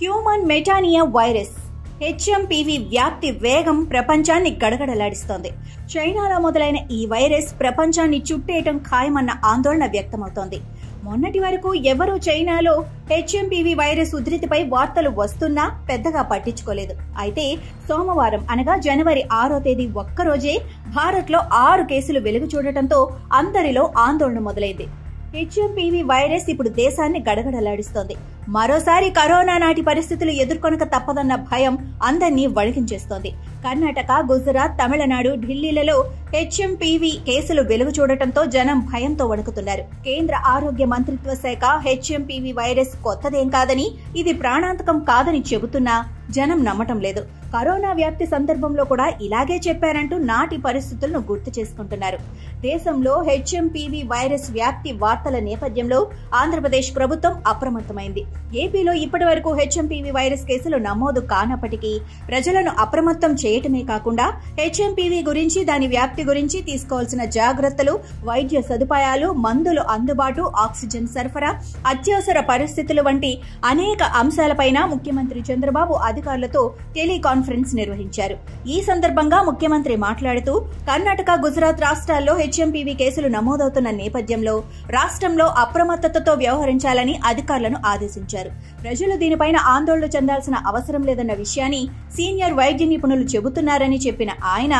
Human మెటానియా virus HMPV వ్యాప్తి వేగం ప్రపంచాన్ని గడగడలాడిస్తోంది. చైనాలో మొదలైన ఈ వైరస్ ప్రపంచాన్ని చుట్టేయటం ఖాయమన్న ఆందోళన వ్యక్తమవుతోంది. మొన్నటి వరకు ఎవరూ చైనాలో హెచ్ఎంపీవీ వైరస్ ఉధృతిపై వార్తలు వస్తున్నా పెద్దగా పట్టించుకోలేదు. అయితే సోమవారం అనగా జనవరి 6వ తేదీ ఒక్కరోజే భారత్లో 6 కేసులు వెలుగు చూడటంతో అందరిలో ఆందోళన మొదలైంది. హెచ్ఎంపీవీ వైరస్ ఇప్పుడు దేశాన్ని గడగడలాడిస్తోంది. మరోసారి కరోనా నాటి పరిస్థితులు ఎదుర్కొనక తప్పదన్న భయం అందరినీ వణికించేస్తోంది. కర్ణాటక, గుజరాత్, తమిళనాడు, ఢిల్లీలలో హెచ్ఎంపీవీ కేసులు వెలుగు చూడటంతో జనం భయంతో వణుకుతున్నారు. కేంద్ర ఆరోగ్య మంత్రిత్వ శాఖ హెచ్ఎంపీవీ వైరస్ కొత్తదేం కాదని, ఇది ప్రాణాంతకం కాదని చెబుతున్నా జనం నమ్మటం లేదు. కరోనా వ్యాప్తి సందర్భంలో కూడా ఇలాగే చెప్పారంటూ నాటి పరిస్థితులను గుర్తు చేసుకుంటున్నారు. దేశంలో హెచ్ఎంపీవీ వైరస్ వ్యాప్తి వార్తల నేపథ్యంలో ఆంధ్రప్రదేశ్ ప్రభుత్వం అప్రమత్తమైంది. ఏపీలో ఇప్పటి వరకు హెచ్ఎంపీవీ వైరస్ కేసులు నమోదు కానప్పటికీ ప్రజలను అప్రమత్తం చేయటమే కాకుండా హెచ్ఎంపీవీ గురించి, దాని వ్యాప్తి గురించి తీసుకోవాల్సిన జాగ్రత్తలు, వైద్య సదుపాయాలు, మందులు అందుబాటు, ఆక్సిజన్ సరఫరా, అత్యవసర పరిస్థితులు వంటి అనేక అంశాలపైన ముఖ్యమంత్రి చంద్రబాబు అధికారులతో టెలికాన్ఫరెన్స్ నిర్వహించారు. ఈ సందర్భంగా ముఖ్యమంత్రి మాట్లాడుతూ కర్ణాటక, గుజరాత్ రాష్ట్రాల్లో హెచ్ఎంపీవీ కేసులు నమోదవుతున్న నేపథ్యంలో రాష్ట్రంలో అప్రమత్తతతో వ్యవహరించాలని అధికారులను ఆదేశించారు. ప్రజలు దీనిపైన ఆందోళన చెందాల్సిన అవసరం లేదన్న విషయాన్ని సీనియర్ వైద్య నిపుణులు చెబుతున్నారని చెప్పిన ఆయన,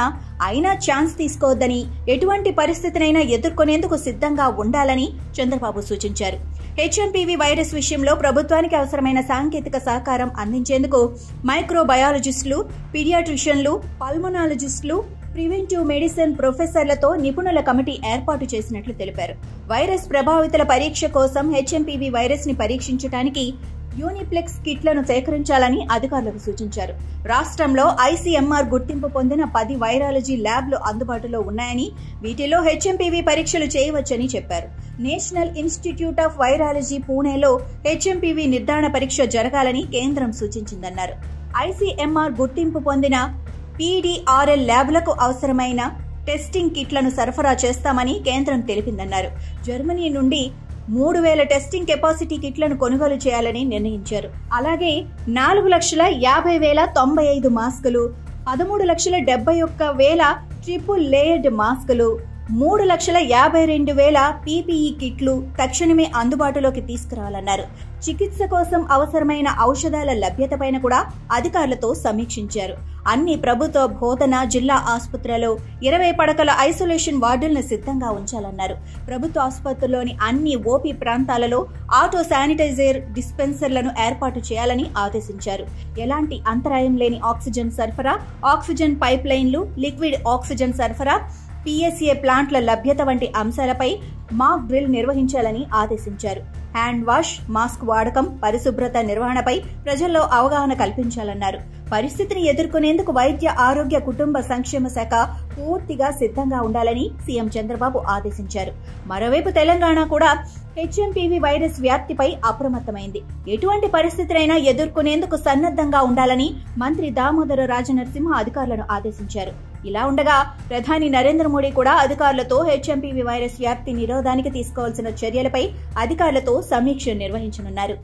అయినా ఛాన్స్ తీసుకోవద్దని, ఎటువంటి పరిస్థితినైనా ఎదుర్కొనేందుకు సిద్ధంగా ఉండాలని చంద్రబాబు సూచించారు. హెచ్ఎంపీవీ వైరస్ విషయంలో ప్రభుత్వానికి అవసరమైన సాంకేతిక సహకారం అందించేందుకు మైక్రోబయాలజిస్టులు, పీడియాట్రిషియన్లు, పల్మనాలజిస్టులు, ప్రివెంటివ్ మెడిసిన్ ప్రొఫెసర్లతో నిపుణుల కమిటీ ఏర్పాటు చేసినట్లు తెలిపారు. వైరస్ ప్రభావితుల పరీక్ష కోసం హెచ్ఎంపీవీ వైరస్ ని పరీక్షించడానికి యూనిప్లెక్స్ కిట్లను సేకరించాలని అధికారులకు సూచించారు. రాష్ట్రంలో ఐసీఎంఆర్ గుర్తింపు పొందిన 10 వైరాలజీ ల్యాబ్లు అందుబాటులో ఉన్నాయని, వీటిలో హెచ్ఎంపీవీ పరీక్షలు చేయవచ్చని చెప్పారు. నేషనల్ ఇన్స్టిట్యూట్ ఆఫ్ వైరాలజీ పూణేలో హెచ్ఎంపీవీ నిర్ధారణ పరీక్ష జరగాలని కేంద్రం సూచించిందన్నారు. ఐసీఎంఆర్ గుర్తింపు పొందిన పీడీఆర్ఎల్ ల్యాబ్లకు అవసరమైన టెస్టింగ్ కిట్లను సరఫరా చేస్తామని కేంద్రం తెలిపిందన్నారు. జర్మనీ నుండి 3000 టెస్టింగ్ కెపాసిటీ కిట్లను కొనుగోలు చేయాలని నిర్ణయించారు. అలాగే 4,50,095 మాస్కులు, 13,71,000 ట్రిపుల్ లేయర్డ్ మాస్కులు, 3,52,000 పీపీఈ కిట్లు తక్షణమే అందుబాటులోకి తీసుకురావాలన్నారు. చికిత్స కోసం అవసరమైన ఔషధాల లభ్యతపైన కూడా అధికారులతో సమీక్షించారు. అన్ని ప్రభుత్వ బోధన జిల్లా ఆసుపత్రులలో 20 పడకల ఐసోలేషన్ వార్డులను సిద్ధంగా ఉంచాలన్నారు. ప్రభుత్వ ఆసుపత్రుల్లోని అన్ని ఓపీ ప్రాంతాలలో ఆటో శానిటైజర్ డిస్పెన్సర్లను ఏర్పాటు చేయాలని ఆదేశించారు. ఎలాంటి అంతరాయం లేని ఆక్సిజన్ సరఫరా, ఆక్సిజన్ పైప్ లైన్లు, లిక్విడ్ ఆక్సిజన్ సరఫరా, పీఎస్ఏ ప్లాంట్ల లభ్యత వంటి అంశాలపై మాక్ డ్రిల్ నిర్వహించాలని ఆదేశించారు. హ్యాండ్ వాష్, మాస్క్ వాడకం, పరిశుభ్రత నిర్వహణపై ప్రజల్లో అవగాహన కల్పించాలన్నారు. పరిస్థితిని ఎదుర్కొనేందుకు వైద్య ఆరోగ్య కుటుంబ సంక్షేమ శాఖ పూర్తిగా సిద్ధంగా ఉండాలని సీఎం చంద్రబాబు ఆదేశించారు. మరోవైపు తెలంగాణ కూడా హెచ్ఎంపీవీ వైరస్ వ్యాప్తిపై అప్రమత్తమైంది. ఎటువంటి పరిస్థితినైనా ఎదుర్కొనేందుకు సన్నద్ధంగా ఉండాలని మంత్రి దామోదర రాజనరసింహ అధికారులను ఆదేశించారు. ఇలా ఉండగా ప్రధాని నరేంద్ర మోడీ కూడా అధికారులతో హెచ్ఎంపీవీ వైరస్ వ్యాప్తి నిరోధానికి తీసుకోవాల్సిన చర్యలపై అధికారులతో సమీక్ష నిర్వహించనున్నారు.